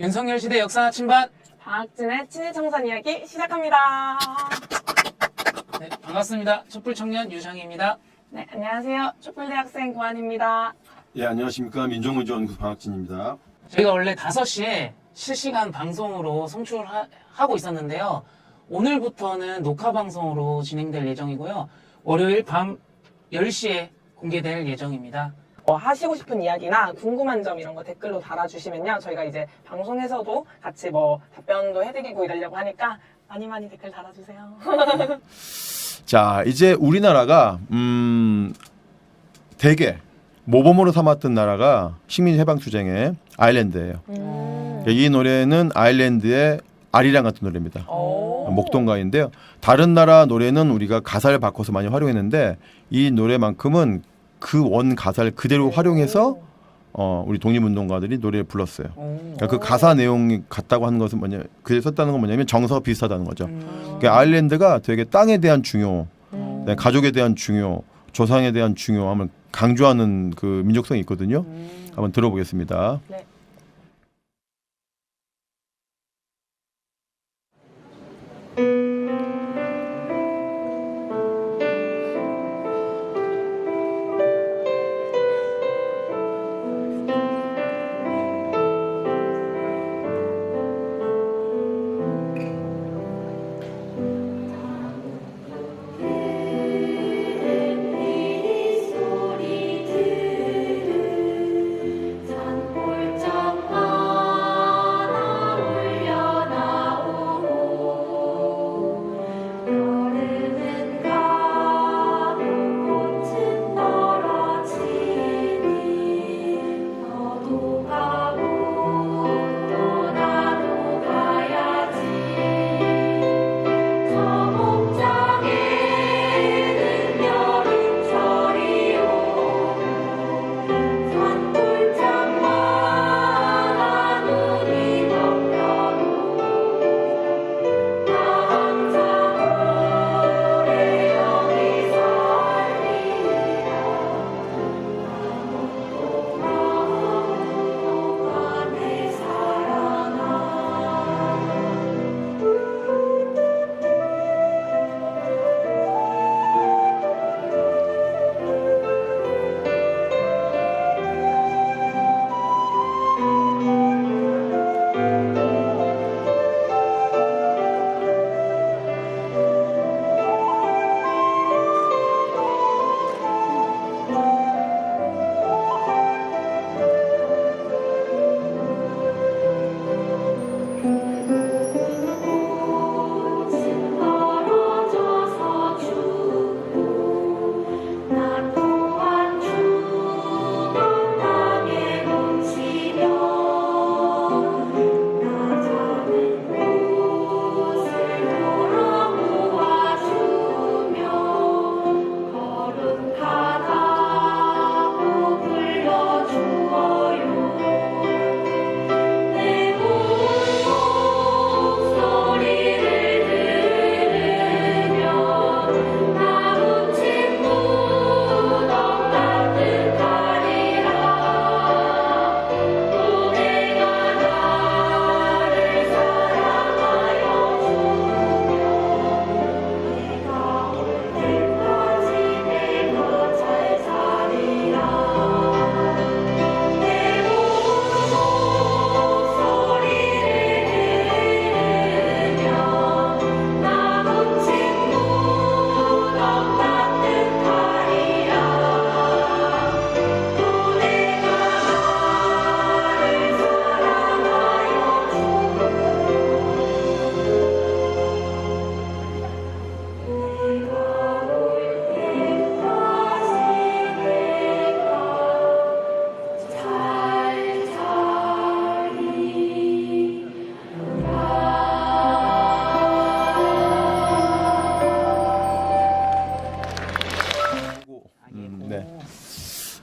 윤석열 시대 역사 나침반. 박진의 친일청산 이야기 시작합니다. 네, 반갑습니다. 촛불 청년 유상희입니다. 네, 안녕하세요. 촛불대학생 고한입니다. 예, 안녕하십니까. 민족문제연구소 방학진입니다. 저희가 원래 5시에 실시간 방송으로 송출하고 있었는데요. 오늘부터는 녹화 방송으로 진행될 예정이고요. 월요일 밤 10시에 공개될 예정입니다. 하시고 싶은 이야기나 궁금한 점 이런 거 댓글로 달아주시면요. 저희가 이제 방송에서도 같이 답변도 해드리고 이러려고 하니까 많이 댓글 달아주세요. 자, 이제 우리나라가 대개 모범으로 삼았던 나라가 식민해방투쟁의 아일랜드예요. 이 노래는 아일랜드의 아리랑 같은 노래입니다. 목동가인데요. 다른 나라 노래는 우리가 가사를 바꿔서 많이 활용했는데 이 노래만큼은 그 원 가사를 그대로 활용해서 우리 독립운동가들이 노래를 불렀어요. 그러니까 그 가사 내용이 같다고 하는 것은 그에 썼다는 건 뭐냐면 정서가 비슷하다는 거죠. 그러니까 아일랜드가 되게 땅에 대한 중요, 가족에 대한 중요, 조상에 대한 중요함을 강조하는 그 민족성이 있거든요. 한번 들어보겠습니다. 네.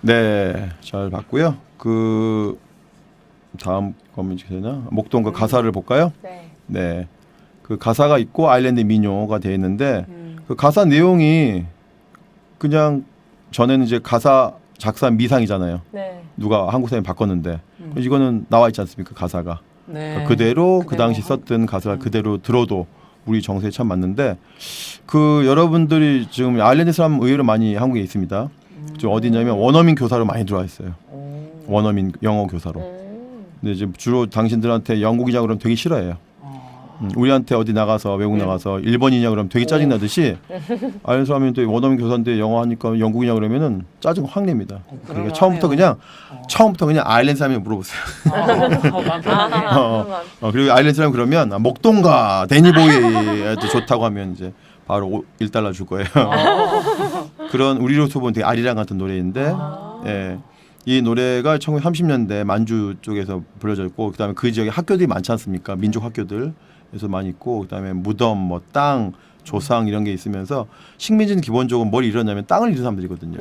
네, 잘 봤고요. 그 다음 거면 되나? 목동가 가사를 볼까요? 네. 네, 그 가사가 있고 아일랜드 민요가 되어 있는데 그 가사 내용이 그냥 전에는 이제 가사 작사 미상이잖아요. 네. 누가 한국 사람이 바꿨는데 이거는 나와 있지 않습니까? 가사가. 네. 그대로 그 그대로 당시 썼던 가사가 그대로 들어도 우리 정서에 참 맞는데 그 여러분들이 지금 아일랜드 사람 의외로 많이 한국에 있습니다. 저 어디냐면 원어민 교사로 많이 들어와 있어요. 원어민 영어 교사로. 근데 이제 주로 당신들한테 영국이냐 그러면 되게 싫어해요. 우리한테 어디 나가서 외국 나가서 일본이냐 그러면 되게 짜증 나듯이 아일랜드 사람이 또 원어민 교사인데 영어 하니까 영국이냐 그러면은 짜증 확 냅니다. 그러니까 처음부터 그냥 아일랜드 사람이 물어보세요. 마음 편하네. 그리고 아일랜드 사람 그러면 목동가 데니보이도 좋다고 하면 이제 바로 $1 줄 거예요. 그런 우리로서 보면 되게 아리랑 같은 노래인데 예. 이 노래가 1930년대 만주 쪽에서 불려졌고 그다음에 그 지역에 학교들이 많지 않습니까? 민족 학교들에서 많이 있고 그다음에 무덤, 뭐 땅, 조상 이런 게 있으면서 식민지는 기본적으로 뭘 잃었냐면 땅을 잃은 사람들이거든요.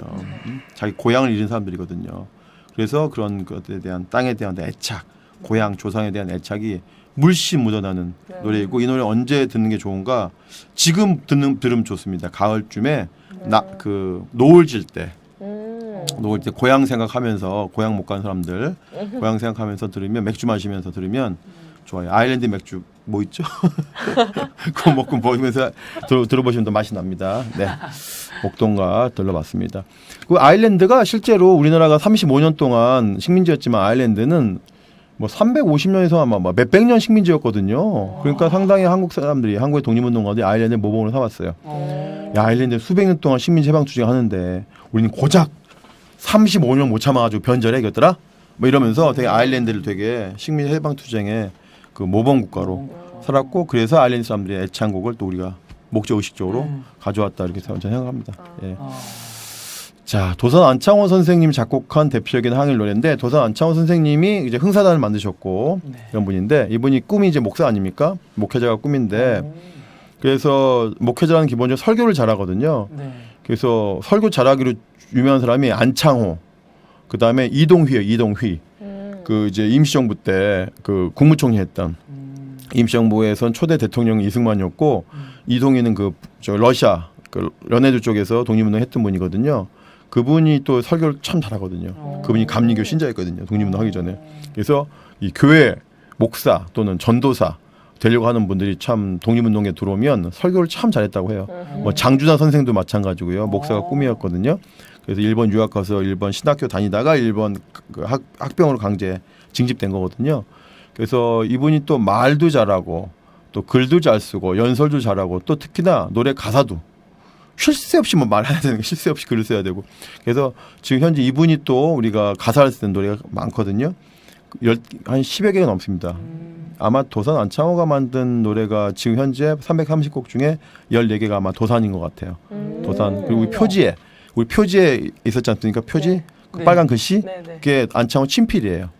자기 고향을 잃은 사람들이거든요. 그래서 그런 것에 대한 땅에 대한 애착, 고향, 조상에 대한 애착이 물씬 묻어나는 노래이고 이 노래 언제 듣는 게 좋은가? 지금 들으면 좋습니다. 가을쯤에 노을 질 때. 노을 때 고향 생각하면서 고향 못 간 사람들 고향 생각하면서 들으면 맥주 마시면서 들으면 좋아요. 아일랜드 맥주 뭐 있죠? 그거 먹고 먹으면서 들어보시면 더 맛이 납니다. 네, 목동가 들러봤습니다. 그 아일랜드가 실제로 우리나라가 35년 동안 식민지였지만 아일랜드는 뭐 350년에서 아마 몇백 년 식민지였거든요. 그러니까 상당히 한국 사람들이 한국의 독립운동가들이 아일랜드 모범으로 삼았어요. 야, 아일랜드 수백 년 동안 식민지 해방 투쟁하는데 우리는 고작 35년 못 참아가지고 변절해 이겼더라. 뭐 이러면서 되게 아일랜드를 되게 식민 해방 투쟁의 그 모범 국가로 살았고 그래서 아일랜드 사람들의 애창곡을 또 우리가 목적 의식적으로 가져왔다 이렇게 저는 생각합니다. 예. 자, 도산 안창호 선생님이 작곡한 대표적인 항일 노래인데 도산 안창호 선생님이 이제 흥사단을 만드셨고 이런 분인데 이분이 꿈이 이제 목사 아닙니까? 목회자가 꿈인데 그래서 목회자는 기본적으로 설교를 잘하거든요. 그래서 설교 잘하기로 유명한 사람이 안창호, 그 다음에 이동휘. 그 이제 임시정부 때 그 국무총리 했던 임시정부에선 초대 대통령이 이승만이었고 이동휘는 저 러시아 그 연해주 쪽에서 독립운동 했던 분이거든요. 그분이 또 설교를 참 잘하거든요. 그분이 감리교 신자였거든요. 독립운동 하기 전에. 그래서 이 교회 목사 또는 전도사 되려고 하는 분들이 참 독립운동에 들어오면 설교를 참 잘했다고 해요. 뭐 장준하 선생도 마찬가지고요. 목사가 꿈이었거든요. 그래서 일본 유학 가서 일본 신학교 다니다가 일본 학병으로 강제 징집된 거거든요. 그래서 이분이 또 말도 잘하고 또 글도 잘 쓰고 연설도 잘하고 또 특히나 노래 가사도 쉴 새 없이 뭐 말해야 되는 거 쉴 새 없이 글을 써야 되고 그래서 지금 현재 이분이 또 우리가 가사를 쓰는 노래가 많거든요. 한 10여 개가 넘습니다. 아마 도산 안창호가 만든 노래가 지금 현재 330곡 중에 14개가 아마 도산인 것 같아요. 도산. 그리고 우리 표지에 있었지 않습니까? 표지? 그 빨간 글씨? 그게 안창호 친필이에요.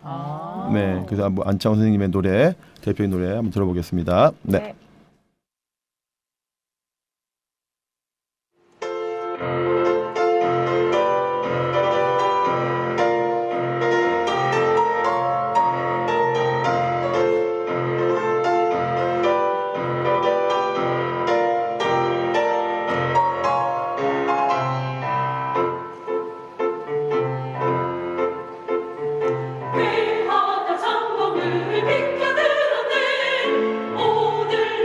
네. 그래서 안창호 선생님의 노래, 대표의 노래 한번 들어보겠습니다. 네. 외하다 장봉을 비켜들었네 오늘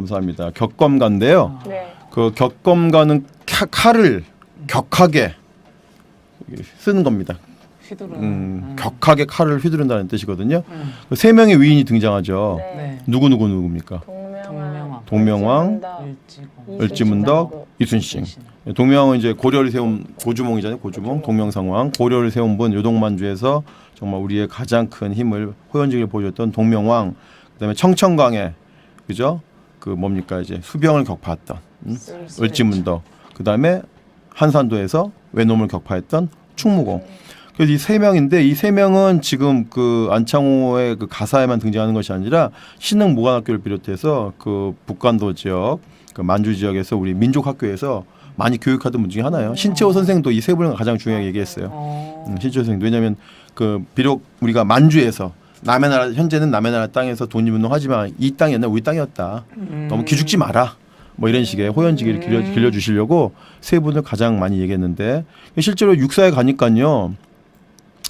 감사합니다. 격검가인데요. 네. 그 격검가는 칼을 격하게 쓰는 겁니다. 휘두르는. 격하게 칼을 휘두른다는 뜻이거든요. 그 세 명의 위인이 등장하죠. 네. 네. 누굽니까? 동명왕, 동명왕, 일지공. 을지문덕, 이순신. 동명왕은 이제 고려를 세운 고주몽이잖아요. 고주몽, 동명상왕. 고려를 세운 분 요동만주에서 정말 우리의 가장 큰 힘을 호연직을 보여줬던 동명왕. 그다음에 청천강에 그죠? 그 뭡니까 이제 수병을 격파했던 을지문덕. 그다음에 한산도에서 외놈을 격파했던 충무공. 그래서 이 세 명인데 이 세 명은 지금 그 안창호의 그 가사에만 등장하는 것이 아니라 신흥 무관학교를 비롯해서 그 북간도 지역, 그 만주 지역에서 우리 민족학교에서 많이 교육하던 분 중에 하나예요. 신채호 선생도 이 세 분을 가장 중요하게 얘기했어요. 신채호 선생도 왜냐하면 그 비록 우리가 만주에서 남의 나라 현재는 남의 나라 땅에서 독립운동하지만 이 땅이 옛날 우리 땅이었다. 너무 기죽지 마라. 뭐 이런 식의 호연지기를 길려주시려고 세 분을 가장 많이 얘기했는데 실제로 육사에 가니까요.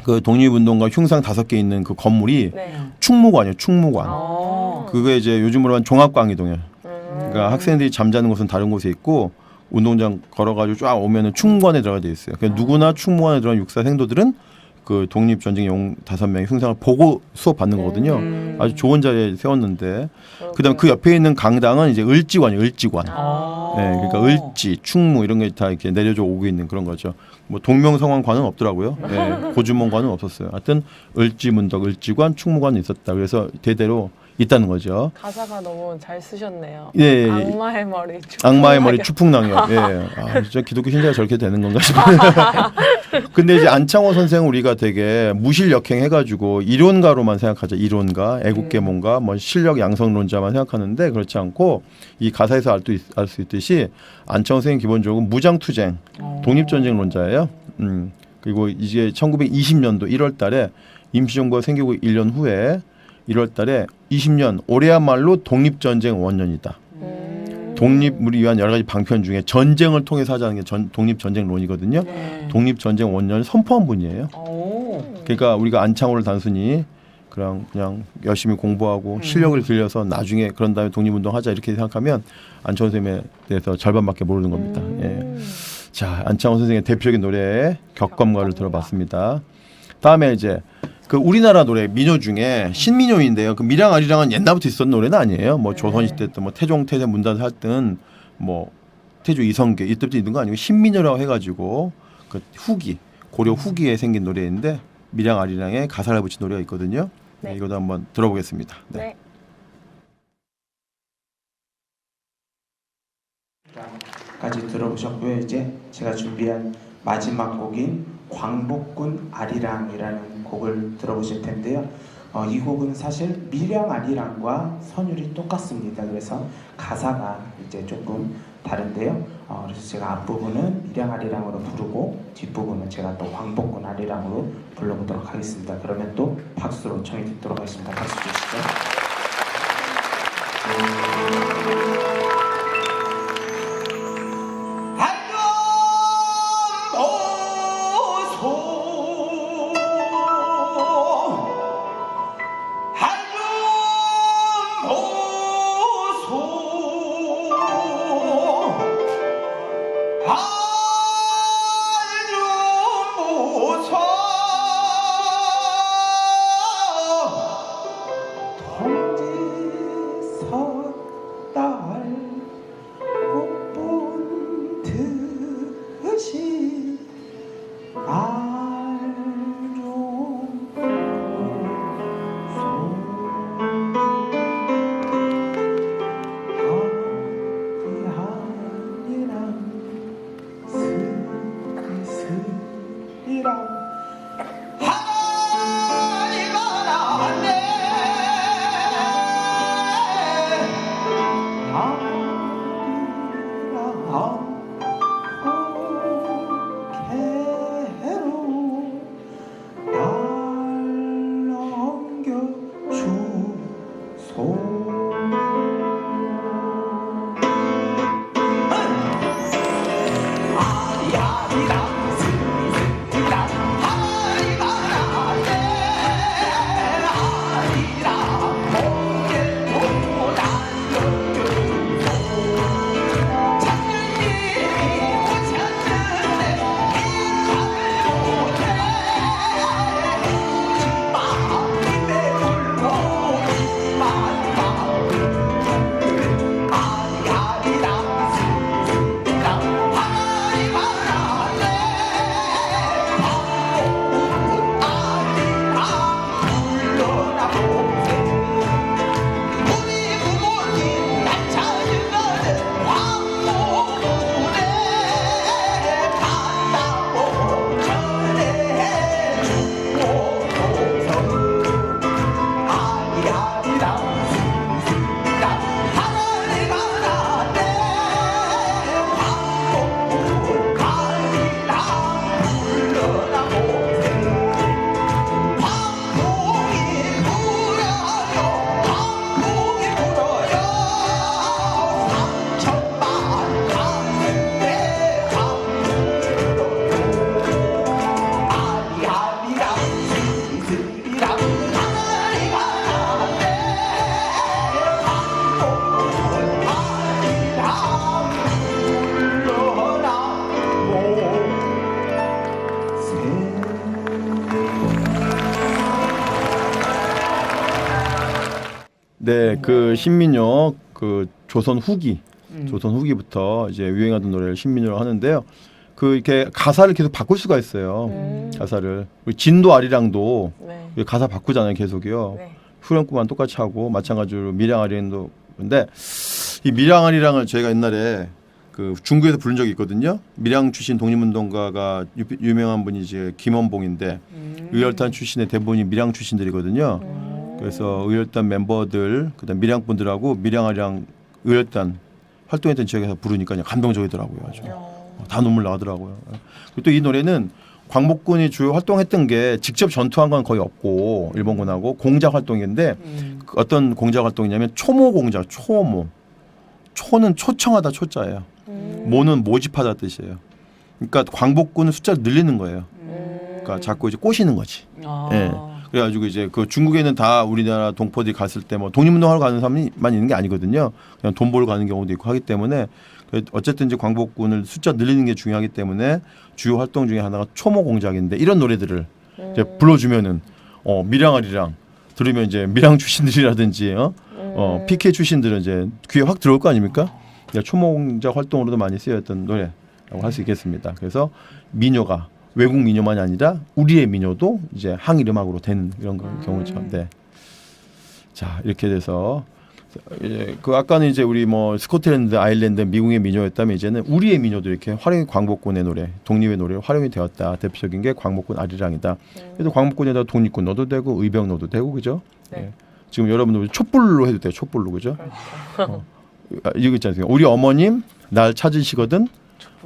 그 독립운동가 흉상 5개 있는 그 건물이 네. 충무관이에요. 충무관. 아. 그게 이제 요즘으로 한 종합광이동이에요. 그러니까 학생들이 잠자는 곳은 다른 곳에 있고 운동장 걸어가지고 쫙 오면은 충무관에 들어가 돼 있어요. 그러니까 누구나 충무관에 들어간 육사 생도들은 그 독립전쟁 영웅 5명의 흉상을 보고 수업 받는 거거든요. 아주 좋은 자리에 세웠는데 그다음 그 옆에 있는 강당은 이제 을지관이에요. 을지관. 아. 네, 그러니까 을지, 충무 이런 게 다 이렇게 내려져 오고 있는 그런 거죠. 뭐 동명성황관은 없더라고요. 네, 고주몽관은 없었어요. 하여튼 을지문덕, 을지관, 충무관은 있었다. 그래서 대대로 있다는 거죠. 가사가 너무 잘 쓰셨네요. 예, 악마의 머리 악마의 머리 추풍낭이요. 예. 아, 진짜 기독교 신자가 저렇게 되는 건가 싶어요. 근데 이제 안창호 선생은 우리가 되게 무실역행 해가지고 이론가로만 생각하죠. 이론가, 애국계몽가, 뭐 실력 양성론자만 생각하는데 그렇지 않고 이 가사에서 알 수 있듯이 안창호 선생은 기본적으로 무장투쟁, 독립전쟁론자예요. 그리고 이제 1920년도 1월달에 임시정부가 생기고 1년 후에 1월달에 20년 올해야말로 독립전쟁 원년이다. 독립을 위한 여러 가지 방편 중에 전쟁을 통해서 하자는 게 독립전쟁론이거든요. 네. 독립전쟁 원년을 선포한 분이에요. 오. 그러니까 우리가 안창호를 단순히 그냥 열심히 공부하고 실력을 길러서 나중에 그런 다음에 독립운동하자 이렇게 생각하면 안창호 선생님에 대해서 절반밖에 모르는 겁니다. 예. 자, 안창호 선생의 대표적인 노래 격검가를 들어봤습니다. 다음에 이제 그 우리나라 노래 민요 중에 신민요인데요. 그 미랑 아리랑은 옛날부터 있었던 노래는 아니에요. 뭐 조선시대 때 뭐 태종 태세 문단 할땐 뭐 태조 이성계 이때부터 있는 거 아니고 신민요라고 해가지고 그 후기 고려 후기에 생긴 노래인데 미랑 아리랑에 가사를 붙인 노래가 있거든요. 네, 이것도 한번 들어보겠습니다. 네. 네. 까지 들어보셨고요. 이제 제가 준비한 마지막 곡인 광복군 아리랑이라는 곡을 들어보실 텐데요. 이 곡은 사실 미량 아리랑과 선율이 똑같습니다. 그래서 가사가 이제 조금 다른데요. 그래서 제가 앞부분은 미량 아리랑으로 부르고 뒷부분은 제가 또 광복군 아리랑으로 불러보도록 하겠습니다. 그러면 또 박수로 청해 듣도록 하겠습니다. 박수 주시죠. 네, 그 신민요 그 조선 후기 음. 조선 후기부터 이제 유행하던 노래를 신민요라고 하는데요. 그 이렇게 가사를 계속 바꿀 수가 있어요. 가사를 진도 아리랑도 네. 가사 바꾸잖아요, 계속이요. 네. 후렴구만 똑같이 하고 마찬가지로 미량 아리랑도. 근데 이 미량 아리랑을 저희가 옛날에 그 중국에서 부른 적이 있거든요. 밀양 출신 독립운동가가 유명한 분이 이제 김원봉인데 의열단 출신의 대부분이 밀양 출신들이거든요. 그래서 의열단 멤버들 그다음 밀양 분들하고 밀양 아리랑 의열단 활동했던 지역에서 부르니까 그냥 감동적이더라고요. 아주 다 눈물 나더라고요. 그리고 또 이 노래는 광복군이 주요 활동했던 게 직접 전투한 건 거의 없고 일본군하고 공작 활동인데 어떤 공작 활동이냐면 초모 공작, 초모. 초는 초청하다 초자예요. 모는 모집하다 뜻이에요. 그러니까 광복군은 숫자를 늘리는 거예요. 그러니까 자꾸 이제 꼬시는 거지. 아. 예. 그래가지고 이제 그 중국에는 다 우리나라 동포들이 갔을 때 뭐 독립운동하러 가는 사람만 있는 게 아니거든요. 그냥 돈 벌러 가는 경우도 있고 하기 때문에 어쨌든 이제 광복군을 숫자 늘리는 게 중요하기 때문에 주요 활동 중에 하나가 초모 공작인데 이런 노래들을 이제 불러주면은 밀양아리랑 들으면 이제 밀양 출신들이라든지 PK 출신들은 이제 귀에 확 들어올 거 아닙니까? 초모 공작 활동으로도 많이 쓰였던 노래라고 할 수 있겠습니다. 그래서 민요가 외국 민요만이 아니라 우리의 민요도 이제 항일 음악으로 되는 이런 경우죠. 네. 자 이렇게 돼서 그 아까는 이제 우리 뭐 스코틀랜드, 아일랜드, 미국의 민요였다면 이제는 우리의 민요도 이렇게 활용이 광복군의 노래, 독립의 노래 활용이 되었다. 대표적인 게 광복군 아리랑이다. 그래서 광복군에다 독립군 넣어도 되고 의병 넣어도 되고 그죠? 네. 네. 지금 여러분들 촛불로 해도 돼요. 촛불로 그죠? 이거 있지 않습니까? 우리 어머님 날 찾으시거든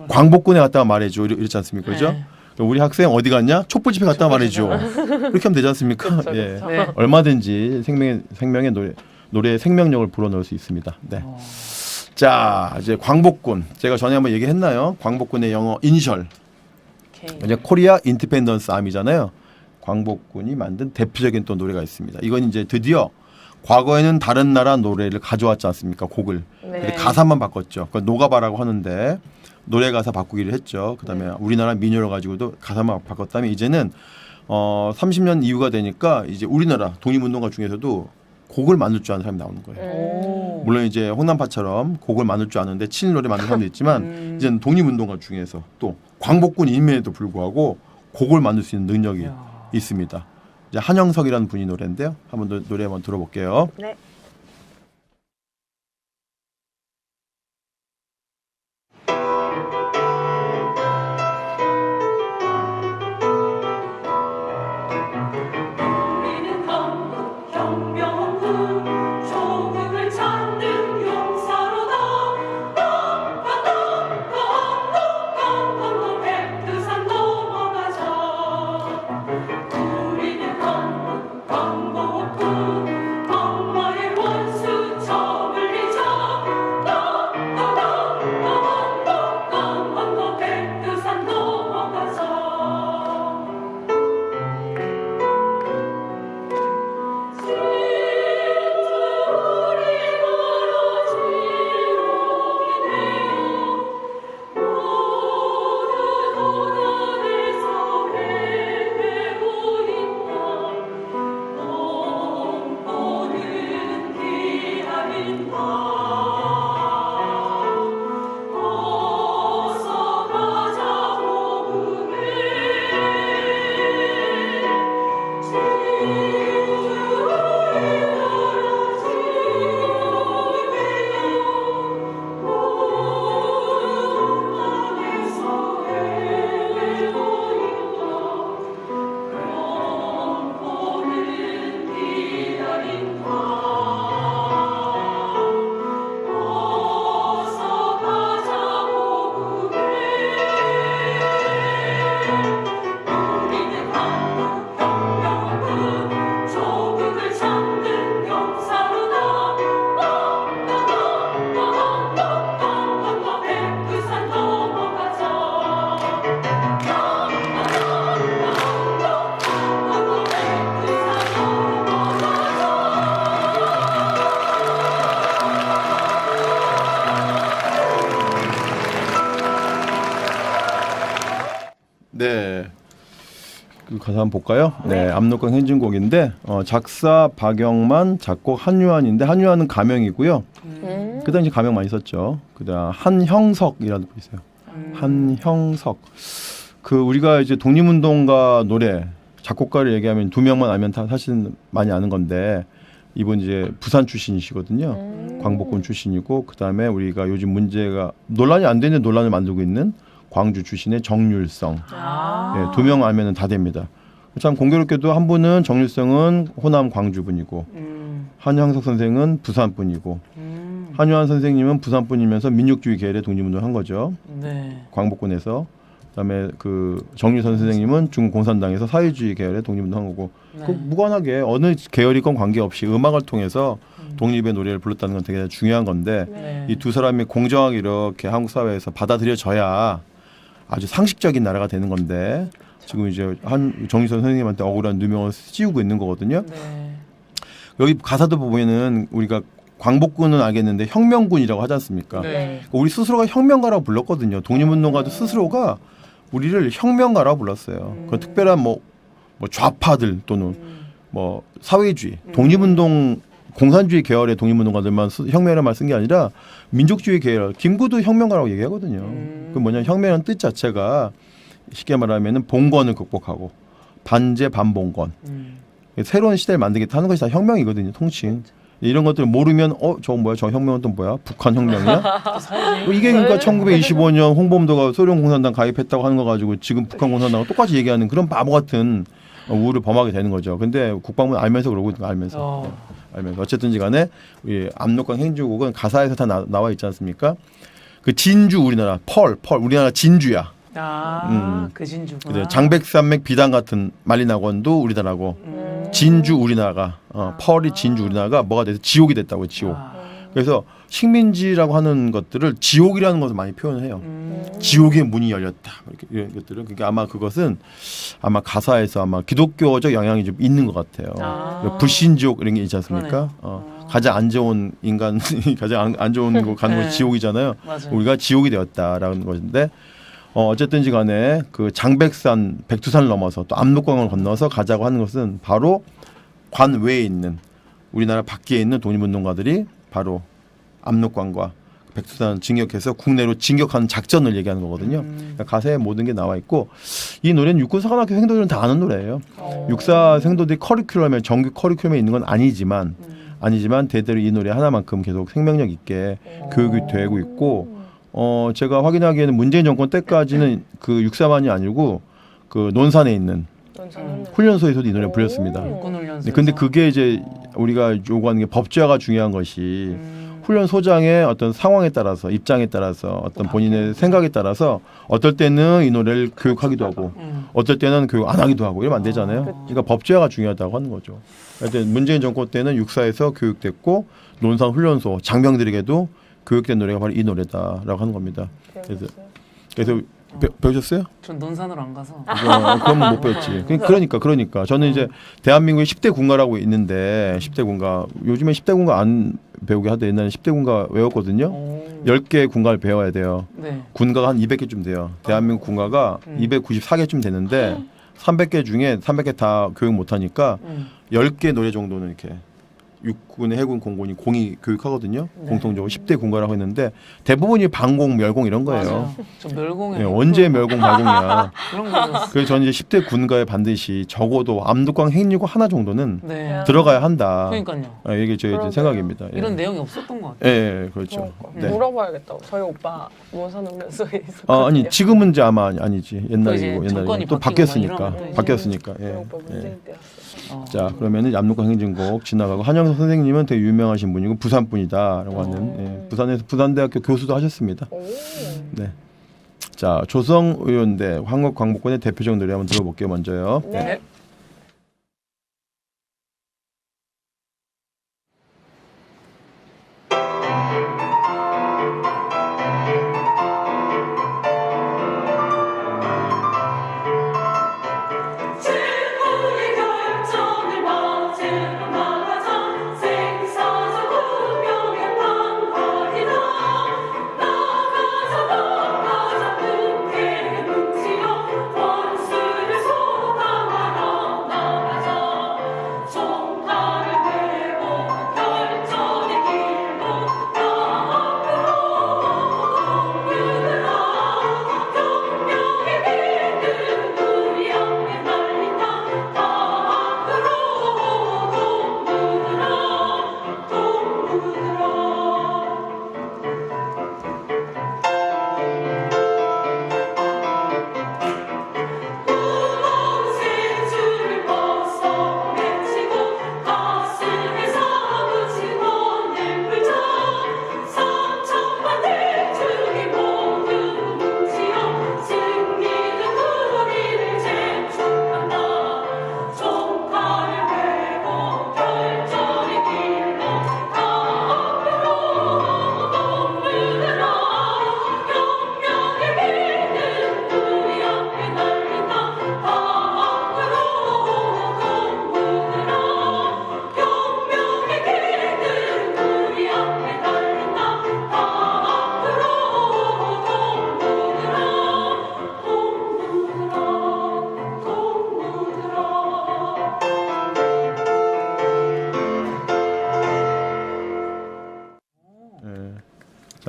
광복군에 갔다가 말해줘 이렇지 않습니까? 그죠? 네. 우리 학생 어디 갔냐? 촛불 집회 갔다가 말해줘. 이렇게 하면 되지 않습니까? 그쵸, 예. 그쵸. 네. 얼마든지 생명의 노래의 생명력을 불어넣을 수 있습니다. 네. 자 이제 광복군 제가 전에 한번 얘기했나요? 광복군의 영어 이니셜 오케이. 이제 코리아 인디펜던스 아미잖아요. 광복군이 만든 대표적인 또 노래가 있습니다. 이건 이제 드디어 과거에는 다른 나라 노래를 가져왔지 않습니까? 곡을. 네. 근데 가사만 바꿨죠. 그걸 노가바라고 하는데 노래 가사 바꾸기를 했죠. 그다음에 우리나라 민요를 가지고도 가사만 바꿨다면 이제는 30년 이후가 되니까 이제 우리나라 독립운동가 중에서도 곡을 만들 줄 아는 사람이 나오는 거예요. 오. 물론 이제 홍남파처럼 곡을 만들 줄 아는데 칠 노래 만드는 사람도 있지만 이제는 독립운동가 중에서 또 광복군임에도 불구하고 곡을 만들 수 있는 능력이 있습니다. 이제 한영석이라는 분이 노래인데요. 한번 노래 한번 들어볼게요. 네. 우리는 한국 경병군 조국을 찾는 용사로다. 한국 백두산 넘어가자. 우리는 한국 광복군 악마의 원수 저물리자. 한국 백두산 넘어가자. 어서 가자 우리는 한국 경병군 조국을 찾는 용사로다. 백두산 넘어가자. 백두산 네. 가사 한번 볼까요? 네, 압록강 행진곡인데 작사 박영만, 작곡 한유한인데 한유한은 가명이고요. 그 당시 가명 많이 썼죠. 그다음 한형석이라는 분 있어요. 한형석. 그 우리가 이제 독립운동가 노래 작곡가를 얘기하면 두 명만 알면 다 사실 많이 아는 건데 이분 이제 부산 출신이시거든요. 광복군 출신이고 그다음에 우리가 요즘 문제가 논란이 안 되는 논란을 만들고 있는 광주 출신의 정률성. 예, 두 명 알면은 다 됩니다. 참 공교롭게도 한 분은 정률성은 호남 광주 분이고 한형석 선생은 부산 분이고 한유한 선생님은 부산 분이면서 민족주의 계열의 독립운동을 한 거죠. 네. 광복군에서. 그다음에 그 정률선 선생님은 중국 공산당에서 사회주의 계열의 독립운동 한 거고 네. 그 무관하게 어느 계열이건 관계없이 음악을 통해서 독립의 노래를 불렀다는 건 되게 중요한 건데 네. 이 두 사람이 공정하게 이렇게 한국 사회에서 받아들여져야 아주 상식적인 나라가 되는 건데 지금 이제 한 정유선 선생님한테 억울한 누명을 씌우고 있는 거거든요. 네. 여기 가사도 보면은 우리가 광복군은 알겠는데 혁명군이라고 하지 않습니까? 네. 우리 스스로가 혁명가라고 불렀거든요. 독립운동가도 스스로가 우리를 혁명가라고 불렀어요. 그 특별한 뭐 좌파들 또는 뭐 사회주의, 독립운동 공산주의 계열의 독립운동가들만 혁명이라는 말 쓴 게 아니라 민족주의 계열, 김구도 혁명가라고 얘기하거든요. 그 뭐냐 혁명이라는 뜻 자체가 쉽게 말하면은 봉건을 극복하고 반제 반봉건 새로운 시대를 만들겠다 하는 것이 다 혁명이거든요. 통칭. 이런 것들 모르면 저거 뭐야? 저 혁명은 또 뭐야? 북한 혁명이야? 이게 그러니까 1925년 홍범도가 소련 공산당 가입했다고 하는 거 가지고 지금 북한 공산당과 똑같이 얘기하는 그런 바보 같은 우를 범하게 되는 거죠. 근데 국방부는 알면서 그러고 있는 거 알면서. 알면서 어쨌든지 간에 우리 압록강 행진곡은 가사에서 다 나와 있지 않습니까? 그 진주 우리나라 펄 우리나라 진주야. 그 진주구나. 그래, 장백산맥 비단 같은 만리낙원도 우리나라고 진주 우리나라가 펄이 진주 우리나라가 뭐가 돼서 지옥이 됐다고 지옥. 그래서 식민지라고 하는 것들을 지옥이라는 것을 많이 표현해요. 지옥의 문이 열렸다. 이렇게 이런 것들은 그러니까 아마 그것은 아마 가사에서 아마 기독교적 영향이 좀 있는 것 같아요. 불신지옥 이런 게 있지 않습니까? 가장 안 좋은 인간 가장 안 좋은 곳 가는 곳이 지옥이잖아요. 맞아요. 우리가 지옥이 되었다라는 것인데 어쨌든지 간에 그 장백산 백두산을 넘어서 또 압록강을 건너서 가자고 하는 것은 바로 관 외에 있는 우리나라 밖에 있는 독립운동가들이 바로 압록강과 백두산 진격해서 국내로 진격하는 작전을 얘기하는 거거든요. 그러니까 가사에 모든 게 나와 있고 이 노래는 육군사관학교 생도들은 다 아는 노래예요. 육사 생도들이 커리큘럼에 정규 커리큘럼에 있는 건 아니지만 대대로 이 노래 하나만큼 계속 생명력 있게 교육이 되고 있고 제가 확인하기에는 문재인 정권 때까지는 그 육사만이 아니고 그 논산에 있는 훈련소에서도 이 노래 불렸습니다. 육군훈련소. 근데 그게 이제 우리가 요구하는 게 법제화가 중요한 것이 훈련소장의 어떤 상황에 따라서 입장에 따라서 어떤 본인의 생각에 따라서 어떨 때는 이 노래를 교육하기도 하고 어떨 때는 교육 안 하기도 하고 이러면 안 되잖아요. 그러니까 법제화가 중요하다고 하는 거죠. 하여튼 문재인 정권 때는 육사에서 교육됐고 논산 훈련소 장병들에게도 교육된 노래가 바로 이 노래다라고 하는 겁니다. 그래서 배우셨어요? 전 논산으로 안 가서. 그러면 못 배웠지. 그러니까 저는 이제 대한민국의 10대 군가라고 있는데 10대 군가 요즘에 10대 군가 안 배우게 하되 옛날에 10대 군가 외웠거든요. 10개 군가를 배워야 돼요. 네. 군가가 한 200개쯤 돼요. 대한민국 군가가 294개쯤 되는데 300개 중에 300개 다 교육 못 하니까 10개 노래 정도는 이렇게 육군의 해군 공군이 공이 교육하거든요. 공통적으로 10대 군가라고 했는데 대부분이 방공, 멸공 이런 거예요. 맞아요. 저 멸공에. 네, 언제 멸공, 발공이야. 그런 거. 그래서 저는 이제 10대 군가에 반드시 적어도 압록강 행리고 하나 정도는 네. 들어가야 한다. 그러니까요. 이게 제 생각입니다. 예. 이런 내용이 없었던 것 같아요. 예, 그렇죠. 네. 물어봐야겠다. 저희 오빠 논산훈련소에 있었거든요. 아니 지금은 이제 아마 아니지. 옛날이고 정권이 또 바뀌고 바뀌었으니까. 막 이러면 바뀌었으니까. 저희 예. 오빠 문재인 때였어요. 자 그러면은 압록강 행진곡 지나가고 한영석 선생님은 되게 유명하신 분이고 부산 분이다라고 하는 부산에서 부산대학교 교수도 하셨습니다. 네. 자 조성 의원대 한국 광복군의 대표적 노래 한번 들어볼게요. 먼저요. 네. 최후의 결정을 마지로 나가자 생사적 운명의 판단이다 나가자 북해에 뭉치어 원수를 소탕하라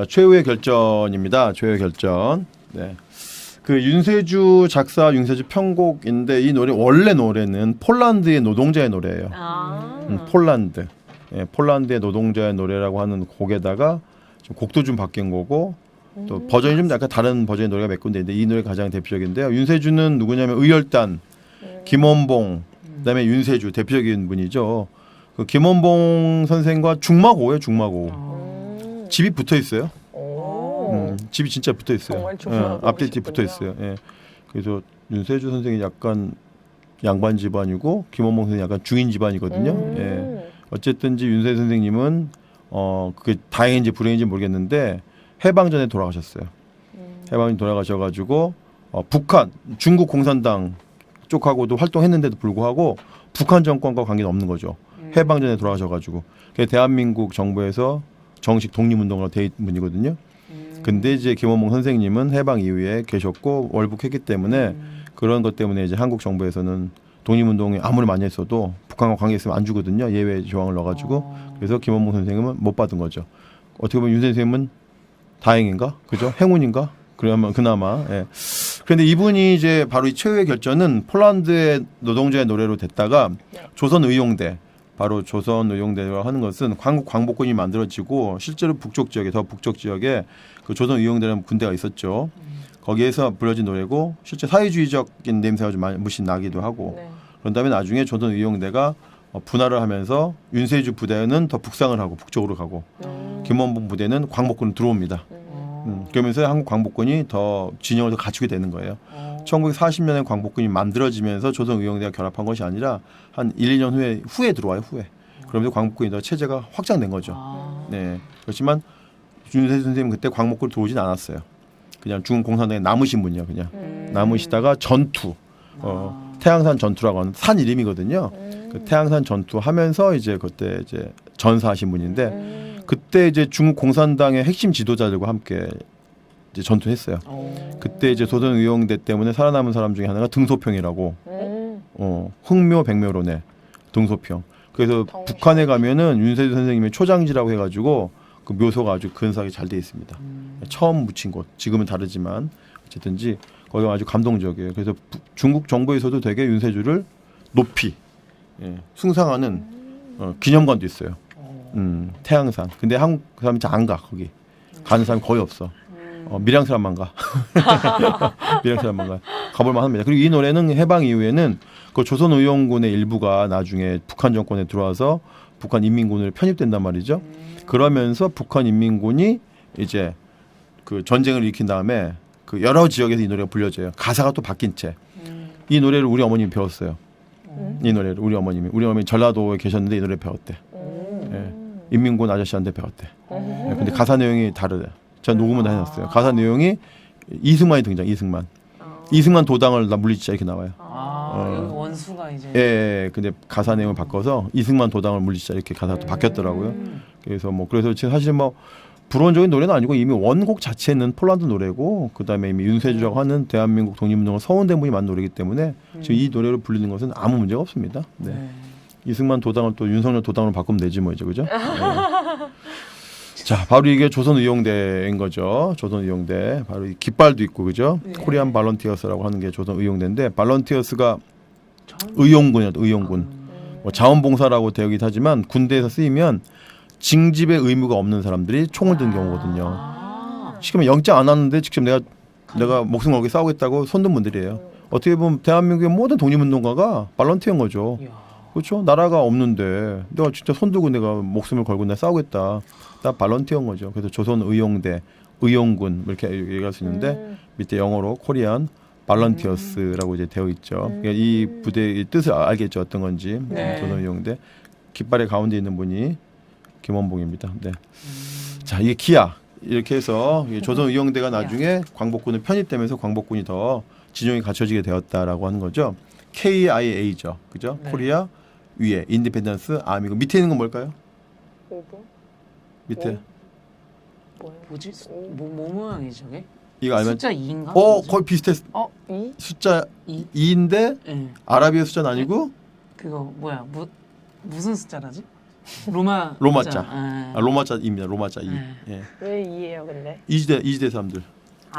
최후의 결전입니다. 최후의 결전. 네. 그 윤세주 작사, 윤세주 편곡인데 이 노래 원래 노래는 폴란드의 노동자의 노래예요. 폴란드. 예, 폴란드의 노동자의 노래라고 하는 곡에다가 좀 곡도 좀 바뀐 거고 또 버전이 좀 약간 다른 버전의 노래가 몇 군데 있는데 이 노래가 가장 대표적인데요. 윤세주는 누구냐면 의열단, 김원봉, 그다음에 윤세주 대표적인 분이죠. 그 김원봉 선생과 중마고예요. 중마고. 집이 붙어 있어요. 집이 진짜 붙어 있어요. 정말 중마고시군요. 앞뒤 붙어 있어요. 예. 그래서 윤세주 선생이 약간 양반 집안이고 김원봉 선생이 약간 중인 집안이거든요. 예. 어쨌든지 윤세주 선생님은 그게 다행인지 불행인지 모르겠는데 해방 전에 돌아가셨어요. 해방이 돌아가셔가지고 북한 중국 공산당 쪽하고도 활동했는데도 불구하고 북한 정권과 관계는 없는 거죠. 해방 전에 돌아가셔가지고 그게 대한민국 정부에서 정식 독립운동으로 돼 있는 분이거든요. 근데 이제 김원봉 선생님은 해방 이후에 계셨고 월북했기 때문에 그런 것 때문에 이제 한국 정부에서는 독립운동에 아무리 많이 했어도 북한과 관계 있으면 안 주거든요. 예외 조항을 넣어가지고 그래서 김원봉 선생님은 못 받은 거죠. 어떻게 보면 윤 선생님은 다행인가? 그죠? 행운인가? 그러면 그나마. 예. 그런데 이분이 이제 바로 이 최후의 결전은 폴란드의 노동자의 노래로 됐다가 조선의용대 바로 조선의용대라고 하는 것은 한국 광복군이 만들어지고 실제로 북쪽 지역에 더 북쪽 지역에 그 조선의용대라는 군대가 있었죠. 거기에서 불려진 노래고 실제 사회주의적인 냄새가 좀 많이 물씬 나기도 하고 그런 다음에 나중에 조선의용대가 분할을 하면서 윤세주 부대는 더 북상을 하고 북쪽으로 가고 김원봉 부대는 광복군으로 들어옵니다. 그러면서 한국 광복군이 더 진영을 더 갖추게 되는 거예요. 1940년에 광복군이 만들어지면서 조선의용대가 결합한 것이 아니라 한 1, 2년 후에 들어와요. 후에. 그러면서 광복군이 더 체제가 확장된 거죠. 네. 그렇지만 윤세주 선생님 그때 광복군으로 들어오진 않았어요. 그냥 중국 공산당에 남으신 분이요. 그냥 남으시다가 전투, 태양산 전투라고 하는 산 이름이거든요. 그 태양산 전투하면서 이제 그때 이제 전사하신 분인데 그때 이제 중국 공산당의 핵심 지도자들과 함께 이제 전투했어요. 그때 이제 조선의용대 때문에 살아남은 사람 중에 하나가 등소평이라고, 흥묘 백묘론의 등소평. 그래서 북한에 가면은 윤세주 선생님의 초장지라고 해가지고 그 묘소가 아주 근사하게 잘 돼 있습니다. 처음 묻힌 곳, 지금은 다르지만 어쨌든지 거기가 아주 감동적이에요. 그래서 중국 정부에서도 되게 윤세주를 높이 숭상하는 기념관도 있어요. 태양산. 근데 한국 사람이 잘 안 가 거기. 가는 사람이 거의 없어. 밀양 사람만 가. 밀양 사람만 가. 가볼만 합니다. 그리고 이 노래는 해방 이후에는 그 조선의용군의 일부가 나중에 북한 정권에 들어와서 북한 인민군으로 편입된단 말이죠. 그러면서 북한 인민군이 이제 그 전쟁을 일으킨 다음에 그 여러 지역에서 이 노래가 불려져요. 가사가 또 바뀐 채. 이 노래를 우리 어머님이 배웠어요. 이 노래를 우리 어머님이 전라도에 계셨는데 이 노래 배웠대. 예. 인민군 아저씨한테 배웠대. 예. 근데 가사 내용이 다르대. 제가 녹음을 다 해놨어요. 가사 내용이 이승만이 등장. 이승만 도당을 물리치자 이렇게 나와요. 여기 원수가 이제. 예. 근데 가사 내용을 바꿔서 이승만 도당을 물리치자 이렇게 가사가 또 바뀌었더라고요. 그래서 지금 사실 뭐 불원적인 노래는 아니고 이미 원곡 자체는 폴란드 노래고 그다음에 이미 윤세주라고 하는 대한민국 독립운동을 서운된 분이 만든 노래이기 때문에 지금 이 노래를 부르는 것은 아무 문제가 없습니다. 네. 이승만 도당을 또 윤석열 도당으로 바꾸면 되지 뭐죠, 그죠? 네. 자, 바로 이게 조선의용대인 거죠. 조선의용대. 바로 이 깃발도 있고, 그죠? 코리안 발런티어스라고 하는 게 조선의용대인데 발런티어스가 의용군이야, 의용군. 뭐 자원봉사라고 되어있긴 하지만 군대에서 쓰이면 징집의 의무가 없는 사람들이 총을 든 경우거든요. 시키면 영장 안 하는데 직접 내가 목숨 걸고 싸우겠다고 손든 분들이에요. 어떻게 보면 대한민국의 모든 독립운동가가 발런티어인 거죠. 그렇죠? 나라가 없는데 내가 진짜 손들고 내가 목숨을 걸고 내가 싸우겠다. 나 발런티어인 거죠. 그래서 조선의용대, 의용군 이렇게 얘기할 수 있는데 밑에 영어로 코리안 발런티어스라고 이제 되어 있죠. 그러니까 이 부대의 뜻을 알겠죠. 어떤 건지. 조선의용대. 깃발의 가운데 있는 분이 김원봉입니다. 네. 자, 이게 기아 이렇게 해서 조선의용대가 나중에 광복군에 편입되면서 광복군이 더 진영이 갖춰지게 되었다라고 하는 거죠. KIA죠, 그죠? 코리아 위에 인디펜던스 아미고 밑에 있는 건 뭘까요? 밑에 뭐지? 뭐 모양이지 저게? 이거 알면 숫자 2인가? 거의 비슷했어. 이? 숫자 2? 2인데 네. 아라비아 숫자는 아니고 그거 뭐야? 무슨 숫자라지? 로마자. 아. 로마자입니다. 로마자 이. 네. 예. 왜 이해요, 근데? 이지대 사람들.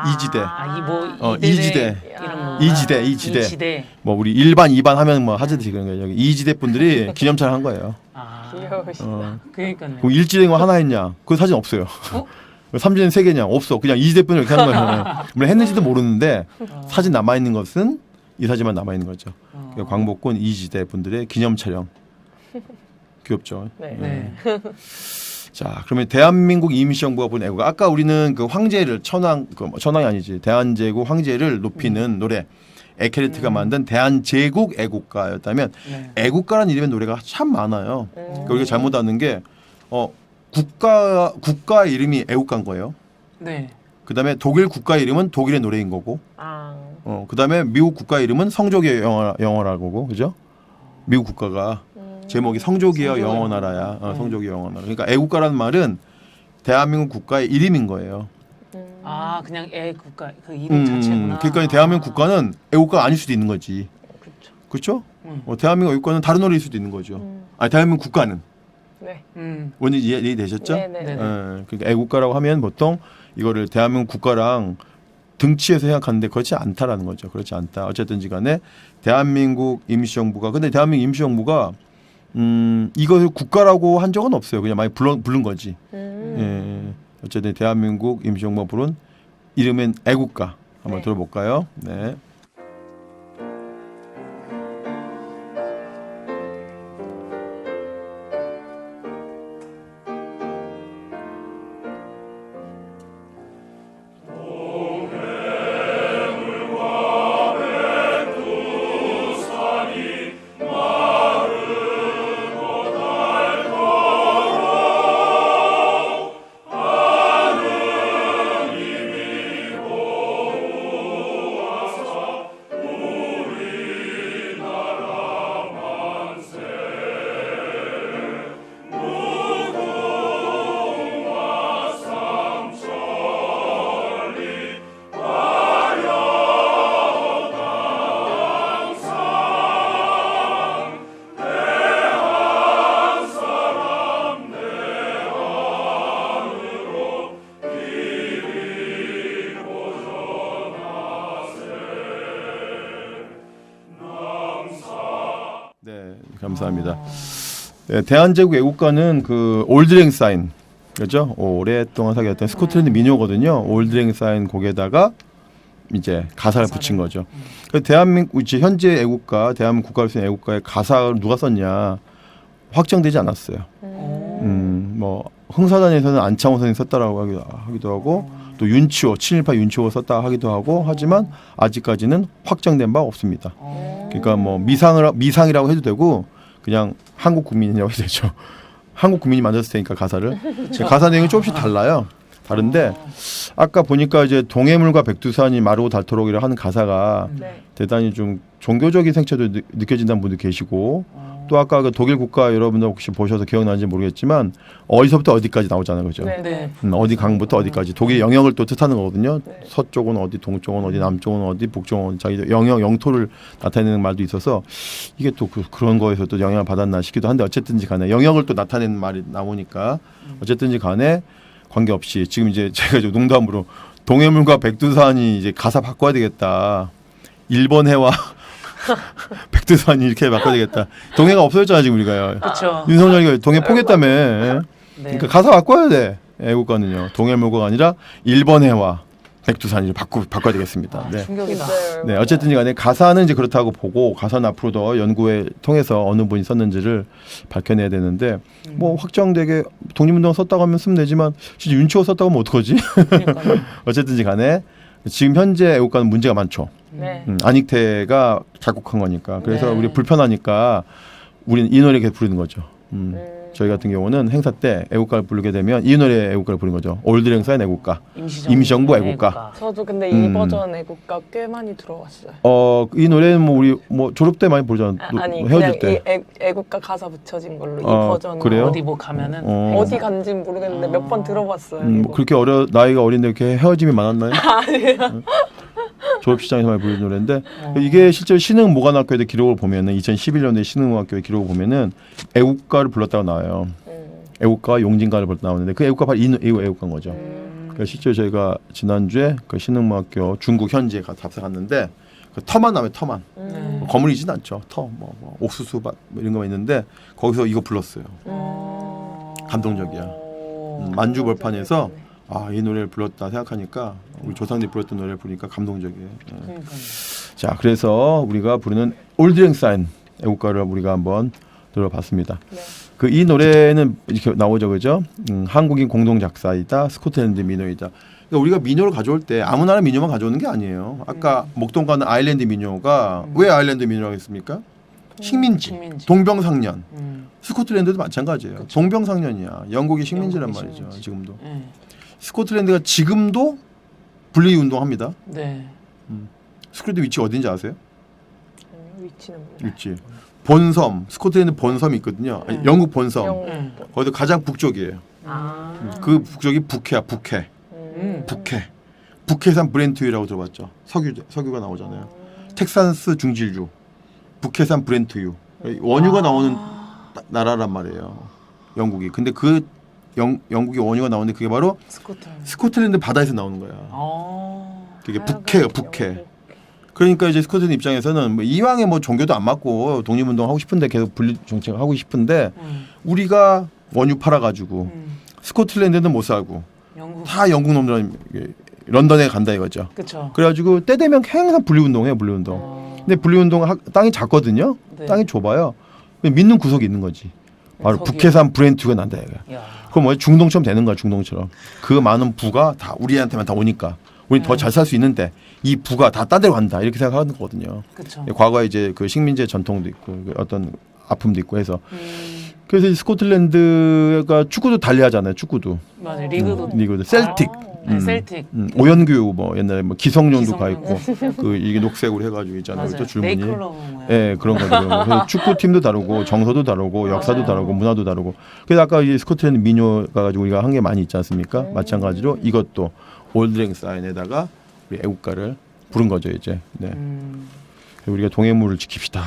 이지대. 이지대 아. 이런 거. 이지대. 뭐 우리 1반, 2반 하면 뭐 하듯이 그런 거예요. 여기 이지대 분들이 기념차를 한 거예요. 귀여우시다. 그러니까요. 그럼 일지대 거 하나 했냐? 그 사진 없어요. 삼지대는 3개냐? 없어. 그냥 이지대 분을 이렇게 하는 거예요. 물론 했는지도 모르는데 사진 남아 있는 것은 이 사진만 남아 있는 거죠. 그러니까 광복군 이지대 분들의 기념 촬영. 귀엽죠. 네. 네. 자, 그러면 대한민국 임시정부가 보낸 애국가. 아까 우리는 그 황제를 천황이 아니지. 대한제국 황제를 높이는 노래. 에케르트가 만든 대한제국 애국가였다면 네. 애국가라는 이름의 노래가 참 많아요. 그러니까 우리가 잘못 아는 게 국가 이름이 애국가인 거예요. 네. 그다음에 독일 국가 이름은 독일의 노래인 거고. 아. 그다음에 미국 국가 이름은 성조기의 영어라고 그죠? 미국 국가가 제목이 성조기여 영원하라야. 성조기 영원하라. 그러니까 애국가라는 말은 대한민국 국가의 이름인 거예요. 아 그냥 애국가 그 이름 자체구나. 그러니까 대한민국 국가는 애국가가 아닐 수도 있는 거지. 그렇죠? 대한민국 애국가는 다른 노래일 수도 있는 거죠. 아니 대한민국 국가는. 네. 원래 이해 되셨죠? 네네. 그러니까 애국가라고 하면 보통 이거를 대한민국 국가랑 등치해서 생각하는데 그렇지 않다라는 거죠. 그렇지 않다. 어쨌든지 간에 대한민국 임시정부가 근데 대한민국 임시정부가 이것을 국가라고 한 적은 없어요. 그냥 많이 부른 거지. 예. 어쨌든 대한민국 임시정부가 부른 이름은 애국가 한번 네. 들어볼까요? 네. 네, 감사합니다. 네, 대한제국 애국가는 그 올드랭사인 그렇죠? 오랫동안 사귀었던 스코틀랜드 민요거든요. 올드랭사인 곡에다가 이제 가사를 붙인 거죠. 대한민국 이제 현재 애국가, 대한민국 국가를 쓴 애국가의 가사를 누가 썼냐 확정되지 않았어요. 뭐 흥사단에서는 안창호 선생이 썼다라고 하기도 하고 또 윤치호, 718 윤치호가 썼다 하기도 하고 하지만 아직까지는 확정된 바 없습니다. 그러니까 뭐 미상이라고 해도 되고 그냥 한국 국민이라고 해도 되죠. 한국 국민이 만들었을 테니까 가사를. 가사 내용이 조금씩 달라요. 다른데 아까 보니까 이제 동해물과 백두산이 마르고 닳도록이라 하는 가사가 네. 대단히 좀 종교적인 생체도 느껴진다는 분도 계시고 또 아까 그 독일 국가 여러분들 혹시 보셔서 기억나는지 모르겠지만 어디서부터 어디까지 나오잖아요, 그죠? 네. 네. 어디 강부터 어디까지 독일 영역을 또 뜻하는 거거든요. 네. 서쪽은 어디, 동쪽은 어디, 남쪽은 어디, 북쪽은 어디, 자기 영역, 영토를 나타내는 말도 있어서 이게 또 그런 거에서 또 영향을 받았나 싶기도 한데 어쨌든지 간에 영역을 또 나타내는 말이 나오니까 어쨌든지 간에 관계없이 지금 이제 제가 좀 농담으로 동해물과 백두산이 이제 가사 바꿔야 되겠다. 일본 해와 백두산이 이렇게 바꿔야 되겠다. 동해가 없어졌잖아 지금 우리가요. 그렇죠. 윤석열이 동해 포기했다며. 네. 그러니까 가사 바꿔야 돼. 애국가는요. 동해물과가 아니라 일본 해와 백두산을 바꿔야 되겠습니다. 네. 충격이다. 네, 어쨌든 간에 가사는 이제 그렇다고 보고 가사는 앞으로 더 연구에 통해서 어느 분이 썼는지를 밝혀내야 되는데 뭐 확정되게 독립운동 썼다고 하면 쓰면 되지만 진짜 윤치호 썼다고 하면 어떡하지? 그러니까요. 어쨌든지 간에 지금 현재 애국가는 문제가 많죠. 네. 안익태가 작곡한 거니까. 그래서 네. 우리 불편하니까 우리는 이 노래 계속 부르는 거죠. 저희 같은 경우는 행사 때 애국가를 부르게 되면 이 노래 애국가를 부르는 거죠. 올드랭사인 애국가, 임시정부 애국가. 저도 근데 이 버전 애국가 꽤 많이 들어왔어요. 이 노래는 뭐 우리 뭐 졸업 때 많이 부르잖아. 아니 헤어질 그냥 때. 이 애국가 가사 붙여진 걸로 이 버전 그래요? 어디 뭐 가면은 어디 간지는 모르겠는데 몇 번 들어봤어요. 이거. 그렇게 나이가 어린데 이렇게 헤어짐이 많았나요? 졸업식장에서 많이 부르는 노래인데 이게 실제로 신흥모관학교의 기록을 보면은 2011년도에 신흥모관학교의 기록을 보면은 애국가를 불렀다고 나와요. 애국가와 용진가를 볼 때 나오는데 그 애국가 바로 이 애국가인 거죠. 그러니까 실제로 저희가 지난주에 그 신흥무학교 중국 현지에 답사 갔는데 그 터만 나와요. 터만. 거물이진 않죠. 터, 뭐 옥수수밭 뭐 이런 거 있는데 거기서 이거 불렀어요. 감동적이야. 만주벌판에서 이 노래를 불렀다 생각하니까 우리 조상들이 불렀던 노래를 부르니까 감동적이에요. 자, 그래서 우리가 부르는 올드랭사인 애국가를 우리가 한번 들어봤습니다. 그 이 노래는 이렇게 나오죠, 그죠? 한국인 공동 작사이다, 스코틀랜드 민요이다. 그러니까 우리가 민요를 가져올 때 아무 나라 민요만 가져오는 게 아니에요. 아까 목동 가는 아일랜드 민요가 왜 아일랜드 민요라고 했습니까? 식민지, 동병상련. 스코틀랜드도 마찬가지예요. 그쵸. 동병상련이야. 영국이 식민지란 영국이 말이죠. 식민지. 지금도. 네. 스코틀랜드가 지금도 분리 운동합니다. 네. 스코틀랜드 위치 어딘지 아세요? 위치는 몰라요. 위치. 본섬, 스코틀랜드 본섬이 있거든요. 아니, 영국 본섬. 영국. 거기도 가장 북쪽이에요. 그 북쪽이 북해야, 북해. 북해. 북해산 브렌트유라고 들어봤죠. 석유가 나오잖아요. 텍사스 중질유, 북해산 브렌트유. 원유가 나오는 나라란 말이에요. 영국이. 근데 그 영국이 원유가 나오는데 그게 바로 스코틀랜드 바다에서 나오는 거야. 그게 북해예요, 북해. 그러니까 이제 스코틀랜드 입장에서는 뭐 이왕에 뭐 종교도 안 맞고 독립운동 하고 싶은데 계속 분리 정책 하고 싶은데 우리가 원유 팔아가지고 스코틀랜드는 못 살고 다 영국 놈들은 런던에 간다 이거죠. 그렇죠. 그래가지고 때 되면 항상 분리운동해요, 분리운동. 근데 분리운동 땅이 작거든요. 네. 땅이 좁아요. 믿는 구석이 있는 거지. 바로 석유. 북해산 브렌트가 난다 이거야. 야. 그럼 뭐 중동처럼 되는 거야, 중동처럼. 그 많은 부가 다 우리한테만 다 오니까 우리 더 잘 살 수 있는데 이 부가 다 딴 데로 간다 이렇게 생각하는 거거든요. 그렇죠. 과거에 이제 그 식민지의 전통도 있고 그 어떤 아픔도 있고 해서 그래서 이 스코틀랜드가 축구도 달리하잖아요. 축구도 맞아요. 리그도 셀틱. 네, 셀틱. 오연규 뭐 옛날에 뭐 기성용도 가 기성용. 있고 그 이게 녹색으로 해가지고 있잖아요. 맞아요. 또 줄무늬. 네이클로버 모양. 예, 그런 거죠. 그래서 축구팀도 다르고 정서도 다르고 역사도 다르고 문화도 다르고. 그래서 아까 이 스코틀랜드 민요가 가지고 우리가 한 게 많이 있지 않습니까? 마찬가지로 이것도 올드랭 사인에다가 우리 애국가를 부른 거죠 이제. 네. 우리가 동해물을 지킵시다.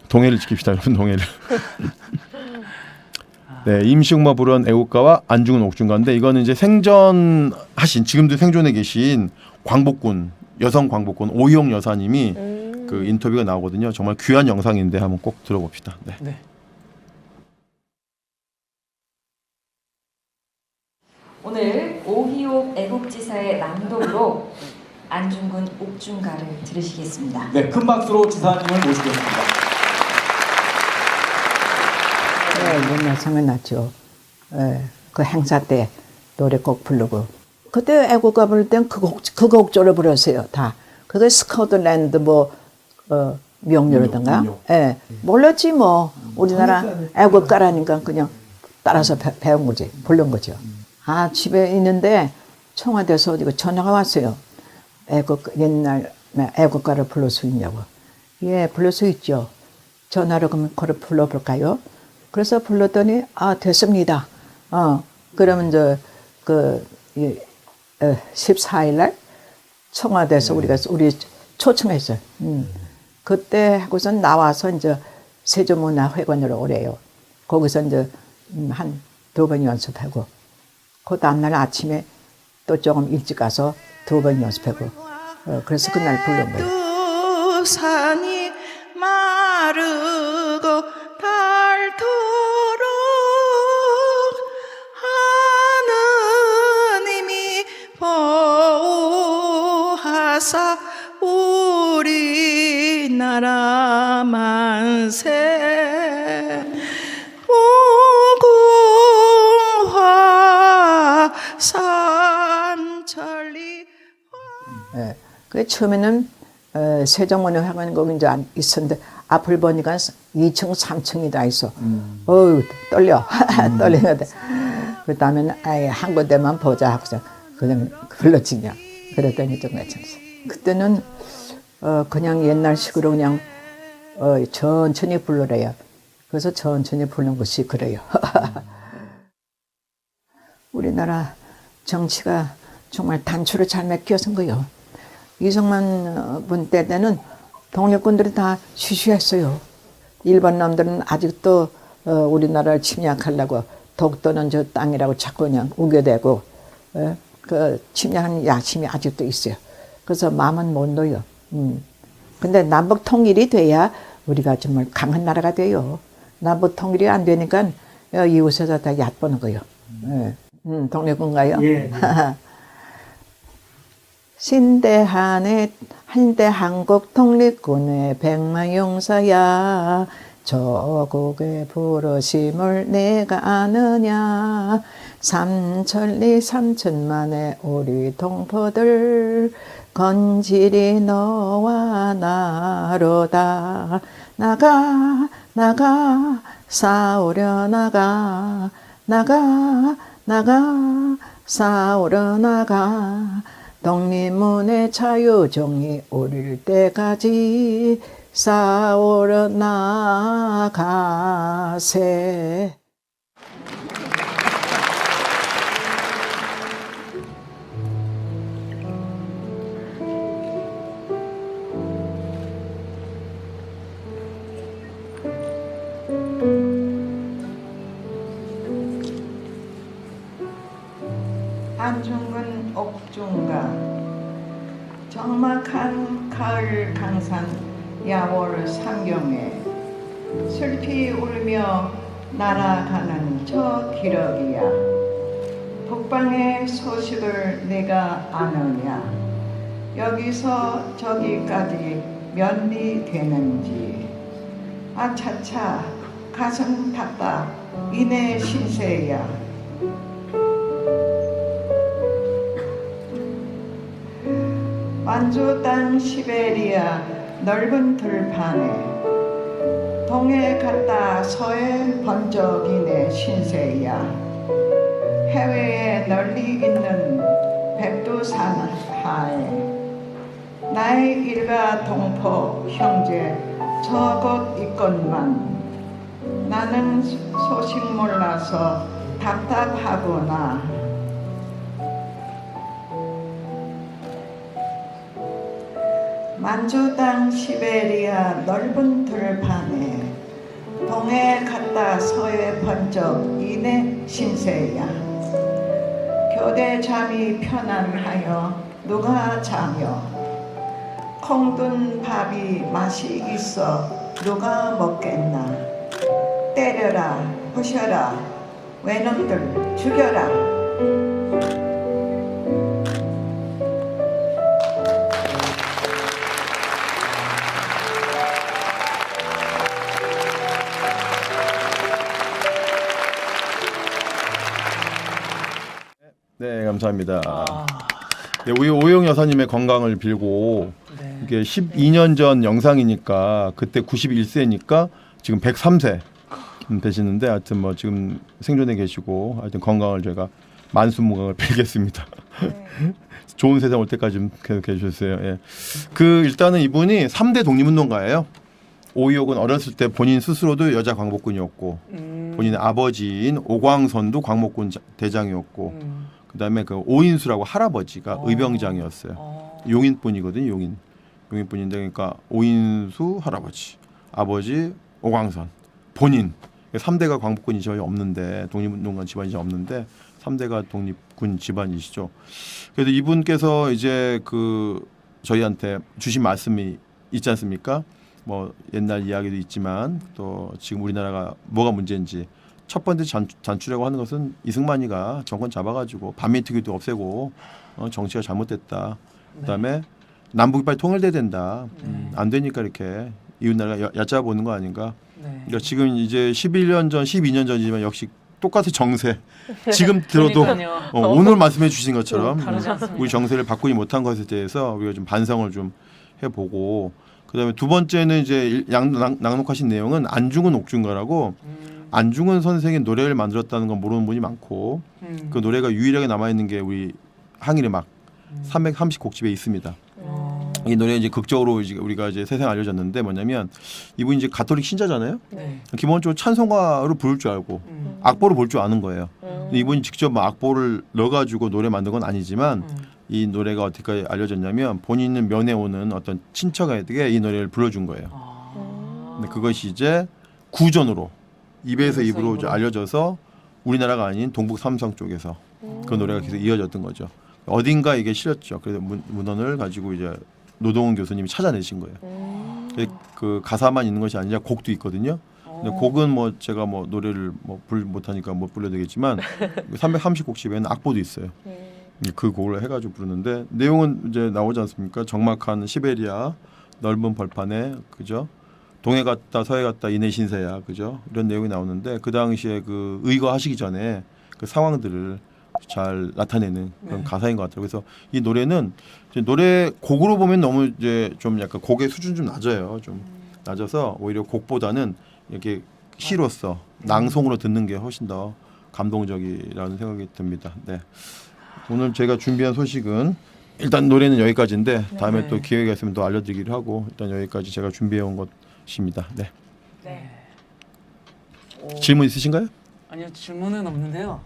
동해를 지킵시다, 여러분 동해를. 네, 임시국마 부른 애국가와 안중근 옥중가인데 이거는 이제 생전하신 지금도 생존해 계신 광복군 여성 광복군 오희영 여사님이 그 인터뷰가 나오거든요. 정말 귀한 영상인데 한번 꼭 들어봅시다. 네. 네. 오늘 오희옥 애국지사의 낭독으로 안중근 옥중가를 들으시겠습니다. 네, 큰 박수로 지사님을 모시겠습니다. 맨날 생각났죠. 그 행사 때 노래 꼭 부르고. 그때 애국가 부를 땐 그 곡조를 불렀어요. 다. 그게 스코틀랜드 명료라든가. 예. 몰랐지 뭐. 우리나라 애국가라니까 그냥 따라서 배운 거지. 부른 거죠. 집에 있는데 청와대에서 어디가 전화가 왔어요. 옛날 애국가를 불러 수 있냐고. 예, 불러 수 있죠. 전화로 그럼 그걸 불러볼까요? 그래서 불렀더니 됐습니다. 그러면 14일 날 청와대에서 우리 초청했어요. 그때 하고선 나와서 이제 세종문화회관으로 오래요. 거기서 이제 한 2번 연습하고 그 다음날 아침에 또 조금 일찍 가서 2번 연습하고 그래서 그날 부른 거예요. 산이 마르고 닳도록 하느님이 보호하사 우리나라 만세 무궁화 삼천리. 그 처음에는 세종문화회관 거기 이제 있었는데 앞을 보니까 2층, 3층이 다 있어. 어우 떨려, 떨리는데. 그 다음에는 한 군데만 보자 하고서 그냥 불렀지 그냥. 그랬더니 좀 괜찮았어. 그때는 그냥 옛날식으로 그냥 천천히 부르래요. 그래서 천천히 부르는 것이 그래요. 우리나라 정치가 정말 단추를 잘 맡겨선 거예요. 이승만 분 때는 독립군들이 다 시시했어요. 일본 놈들은 아직도 우리나라를 침략하려고 독도는 저 땅이라고 자꾸 그냥 우겨대고 그 침략하는 야심이 아직도 있어요. 그래서 마음은 못 놓여. 근데 남북 통일이 돼야 우리가 정말 강한 나라가 돼요. 남북 통일이 안 되니까 이웃에서 다 얕보는 거예요. 독립군가요? 예. 신대한의 한국 독립군의 백마용사야 조국의 부르심을 내가 아느냐 삼천리 삼천만의 우리 동포들 건질이 너와 나로다 나가 싸우려 나가 싸우려 나가 독립문의 자유종이 울릴 때까지 싸우러 나가세. 안중근 옥중가 적막한 가을 강산 야월 상경에 슬피 울며 날아가는 저 기러기야 북방의 소식을 내가 아느냐 여기서 저기까지 몇 리 되는지 아차차 가슴 답답 이내 신세야 만주 땅 시베리아 넓은 들판에 동해 갔다 서해 번쩍이네 신세야 해외에 널리 있는 백두산 하에 나의 일가 동포 형제 저곳 있건만 나는 소식 몰라서 답답하구나 만주 땅 시베리아 넓은 들판에 동해 갔다 서해 번쩍 이내 신세야 교대 잠이 편안하여 누가 자며 콩둔 밥이 맛이 있어 누가 먹겠나 때려라 부셔라 외놈들 죽여라 네, 감사합니다. 네, 우리 오영 여사님의 건강을 빌고 네. 이게 12년 전 영상이니까 그때 91세니까 지금 103세 되시는데 하여튼 뭐 지금 생존해 계시고 하여튼 건강을 저희가 만수무강을 빌겠습니다. 좋은 세상 올 때까지 좀 계속 해주세요. 예. 그 일단은 이분이 3대 독립운동가예요. 오이옥은 어렸을 때 본인 스스로도 여자 광복군이었고 본인의 아버지인 오광선도 광복군 대장이었고 그다음에 그 오인수라고 할아버지가 의병장이었어요. 용인분이거든요. 용인분인데 그러니까 오인수 할아버지, 아버지 오광선, 본인 3대가 광복군이 저희 없는데 독립운동가 집안이 없는데 3대가 독립군 집안이시죠. 그래서 이분께서 이제 그 저희한테 주신 말씀이 있지 않습니까? 뭐 옛날 이야기도 있지만 또 지금 우리나라가 뭐가 문제인지 첫 번째 잔추라고 하는 것은 이승만이가 정권 잡아가지고 반민특위도 없애고 정치가 잘못됐다. 그다음에 남북이 빨리 통일돼야 된다. 안 되니까 이렇게 이웃나라가 얕잡아 보는 거 아닌가. 그러니까 지금 이제 11년 전, 12년 전이지만 역시 똑같은 정세. 지금 들어도 오늘 말씀해 주신 것처럼 우리 정세를 바꾸지 못한 것에 대해서 우리가 좀 반성을 좀 해보고 그다음에 두 번째는 이제 낭독하신 내용은 안중근 옥중가라고 안중근 선생의 노래를 만들었다는 건 모르는 분이 많고 그 노래가 유일하게 남아있는 게 우리 항일음악 330곡집에 있습니다. 이 노래 이제 극적으로 이제 우리가 이제 세상에 알려졌는데 뭐냐면 이분이 이제 가톨릭 신자잖아요. 기본적으로 찬송가를 부를 줄 알고 악보를 볼 줄 아는 거예요. 근데 이분이 직접 막 악보를 넣어가지고 노래 만든 건 아니지만 이 노래가 어떻게 알려졌냐면 본인은 면회 오는 어떤 친척에게 이 노래를 불러준 거예요. 근데 그것이 이제 구전으로 입에서 입으로 이제 알려져서 우리나라가 아닌 동북 삼성 쪽에서 그 노래가 계속 이어졌던 거죠. 어딘가 이게 실렸죠. 그래서 문헌을 가지고 이제 노동훈 교수님이 찾아내신 거예요. 그 가사만 있는 것이 아니라 곡도 있거든요. 근데 곡은 뭐 제가 뭐 노래를 뭐 못하니까 못 불러드리겠지만 330곡집에는 악보도 있어요. 그 곡을 해가지고 부르는데 내용은 이제 나오지 않습니까? 적막한 시베리아 넓은 벌판에 그죠? 동해 갔다 서해 갔다 이내 신세야 그죠? 이런 내용이 나오는데 그 당시에 그 의거하시기 전에 그 상황들을 잘 나타내는 그런 가사인 것 같아요. 그래서 이 노래는 이제 노래 곡으로 보면 너무 이제 좀 약간 곡의 수준 좀 낮아요. 좀 낮아서 오히려 곡보다는 이렇게 시로서 낭송으로 듣는 게 훨씬 더 감동적이라는 생각이 듭니다. 네. 오늘 제가 준비한 소식은 일단 노래는 여기까지인데 다음에 또 기회가 있으면 또 알려드리기로 하고 일단 여기까지 제가 준비해온 것입니다. 네. 네. 질문 있으신가요? 아니요, 질문은 없는데요.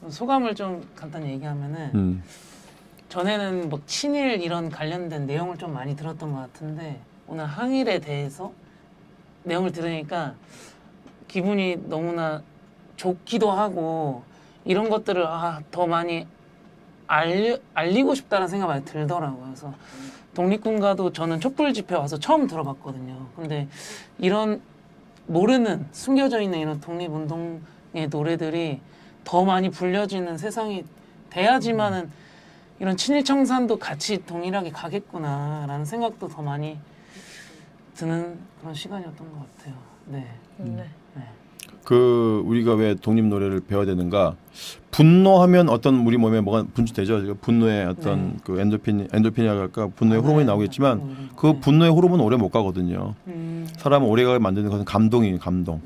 소감을 좀 간단히 얘기하면은 전에는 뭐 친일 이런 관련된 내용을 좀 많이 들었던 것 같은데 오늘 항일에 대해서 내용을 들으니까 기분이 너무나 좋기도 하고 이런 것들을 더 많이 알리고 싶다는 생각이 많이 들더라고요. 그래서 독립군가도 저는 촛불 집회 와서 처음 들어봤거든요. 근데 이런 모르는 숨겨져 있는 이런 독립운동의 노래들이 더 많이 불려지는 세상이 돼야지만은 이런 친일 청산도 같이 동일하게 가겠구나라는 생각도 더 많이 드는 그런 시간이었던 것 같아요. 네. 그 우리가 왜 독립 노래를 배워야 되는가? 분노하면 어떤 우리 몸에 뭐가 분출되죠. 분노의 어떤 그 엔도핀이라고 할까? 분노의 호르몬이 나오겠지만 그 분노의 호르몬은 오래 못 가거든요. 사람을 오래 가게 만드는 것은 감동이에요. 감동.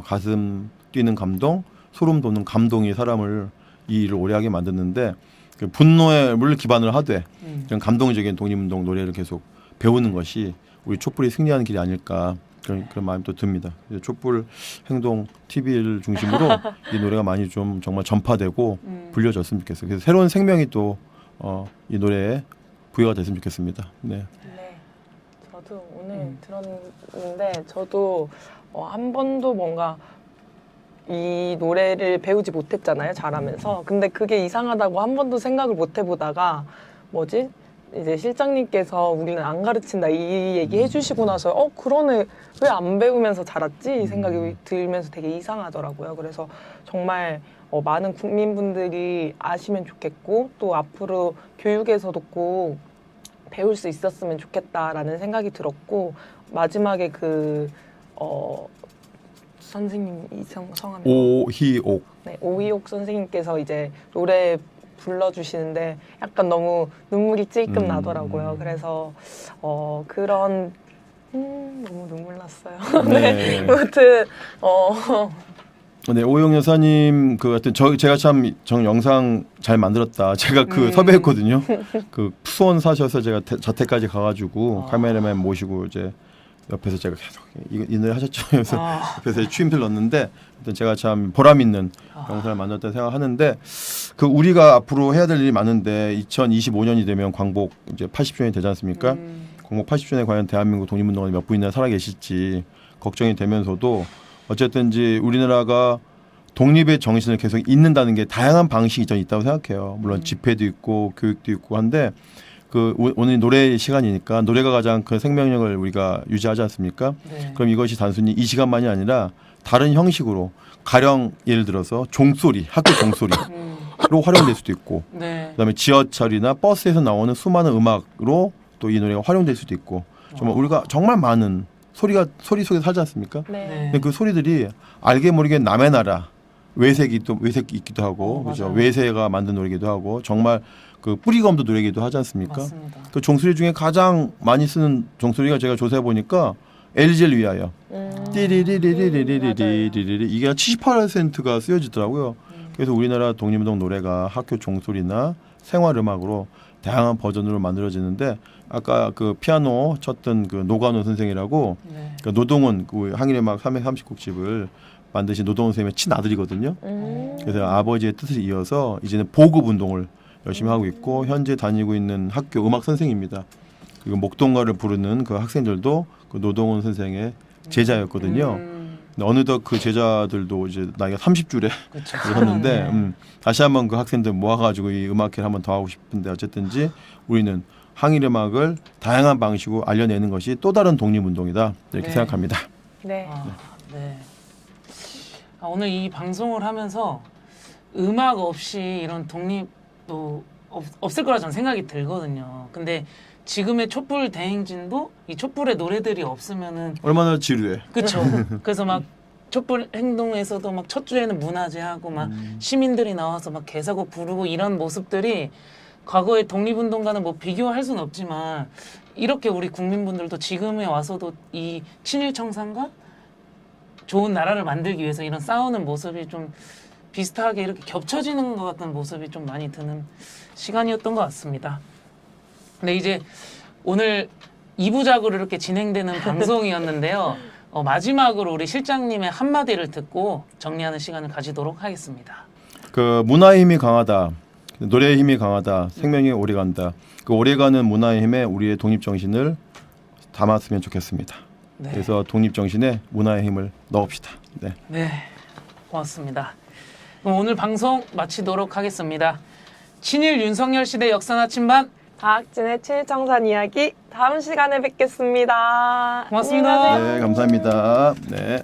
가슴 뛰는 감동, 소름 돋는 감동이 사람을 이 일을 오래 하게 만드는데 그 분노를 기반을 하되 그런 감동적인 독립운동 노래를 계속 배우는 것이 우리 촛불이 승리하는 길이 아닐까 그런 마음이 또 듭니다. 촛불 행동 TV를 중심으로 이 노래가 많이 좀 정말 전파되고 불려졌으면 좋겠어요. 그래서 새로운 생명이 또 이 노래에 부여가 됐으면 좋겠습니다. 네. 네. 저도 오늘 들었는데 저도 한 번도 뭔가 이 노래를 배우지 못했잖아요. 잘하면서. 근데 그게 이상하다고 한 번도 생각을 못 해보다가 뭐지? 이제 실장님께서 우리는 안 가르친다 이 얘기 해주시고 나서 그러네 왜 안 배우면서 자랐지 이 생각이 들면서 되게 이상하더라고요. 그래서 정말 많은 국민분들이 아시면 좋겠고 또 앞으로 교육에서도 꼭 배울 수 있었으면 좋겠다라는 생각이 들었고 마지막에 그 선생님 성함이 오희옥. 네, 오희옥 선생님께서 이제 노래 불러주시는데 약간 너무 눈물이 찔끔 나더라고요. 그래서 그런 너무 눈물 났어요. 네. 아무튼 네, 오희옥 여사님 그 같은 제가 참 영상 잘 만들었다. 제가 그 섭외했거든요. 그 수원 사셔서 제가 자택까지 가가지고 카메라맨 모시고 이제 옆에서 제가 계속 이 노래 하셨죠? 그래서 옆에서 추임새를 넣었는데 제가 참 보람 있는 영상을 만들었다 생각하는데 그 우리가 앞으로 해야 될 일이 많은데 2025년이 되면 광복 이제 80주년이 되지 않습니까? 광복 80주년에 과연 대한민국 독립운동가들이 몇 분이나 살아 계실지 걱정이 되면서도 어쨌든지 우리나라가 독립의 정신을 계속 잇는다는 게 다양한 방식이 저는 있다고 생각해요. 물론 집회도 있고 교육도 있고 한데 그 오늘 노래 시간이니까 노래가 가장 그 생명력을 우리가 유지하지 않습니까? 네. 그럼 이것이 단순히 이 시간만이 아니라 다른 형식으로 가령 예를 들어서 종소리, 학교 종소리로 활용될 수도 있고 그다음에 지하철이나 버스에서 나오는 수많은 음악으로 또 이 노래가 활용될 수도 있고 정말 우리가 정말 많은 소리 속에 살지 않습니까? 네. 근데 그 소리들이 알게 모르게 남의 나라 외색이기도 하고 그죠? 외세가 만든 노래기도 하고 정말 그 뿌리가 없는 노래기도 하지 않습니까? 맞습니다. 그 종소리 중에 가장 많이 쓰는 종소리가 제가 조사해 보니까 LG를 위하여 띠리리리리리리리리리 이게 78%가 쓰여지더라고요. 그래서 우리나라 독립운동 노래가 학교 종소리나 생활음악으로 다양한 버전으로 만들어지는데 아까 그 피아노 쳤던 그 노관호 선생이라고 그 노동훈 그 항일음악 330곡집을 만드신 노동훈 선생님의 친아들이거든요. 그래서 아버지의 뜻을 이어서 이제는 보급 운동을 열심히 하고 있고 현재 다니고 있는 학교 음악 선생입니다. 그리고 목동가를 부르는 그 학생들도 그 노동훈 선생의 제자였거든요. 근데 어느덧 그 제자들도 이제 나이가 30줄에 그렇죠. 이렀는데 다시 한번 그 학생들 모아가지고 이 음악회를 한번 더 하고 싶은데 어쨌든지 우리는 항일 음악을 다양한 방식으로 알려내는 것이 또 다른 독립운동이다 이렇게 네. 생각합니다. 네. 네. 오늘 이 방송을 하면서 음악 없이 이런 독립도 없을 거라 저는 생각이 들거든요. 근데 지금의 촛불 대행진도 이 촛불의 노래들이 없으면은 얼마나 지루해. 그렇죠. 그래서 막 촛불 행동에서도 막 첫 주에는 문화제하고 막 시민들이 나와서 막 개사곡 부르고 이런 모습들이 과거의 독립운동과는 뭐 비교할 수는 없지만 이렇게 우리 국민분들도 지금에 와서도 이 친일 청산과 좋은 나라를 만들기 위해서 이런 싸우는 모습이 좀 비슷하게 이렇게 겹쳐지는 것 같은 모습이 좀 많이 드는 시간이었던 것 같습니다. 근데 이제 오늘 2부작으로 이렇게 진행되는 방송이었는데요. 마지막으로 우리 실장님의 한마디를 듣고 정리하는 시간을 가지도록 하겠습니다. 그 문화의 힘이 강하다. 노래의 힘이 강하다. 생명이 오래간다. 그 오래가는 문화의 힘에 우리의 독립정신을 담았으면 좋겠습니다. 네. 그래서 독립정신에 문화의 힘을 넣읍시다. 네. 네, 고맙습니다. 그럼 오늘 방송 마치도록 하겠습니다. 친일 윤석열 시대 역사 나침반 박진의 친일청산 이야기 다음 시간에 뵙겠습니다. 고맙습니다. 안녕히 가세요. 네, 감사합니다. 네.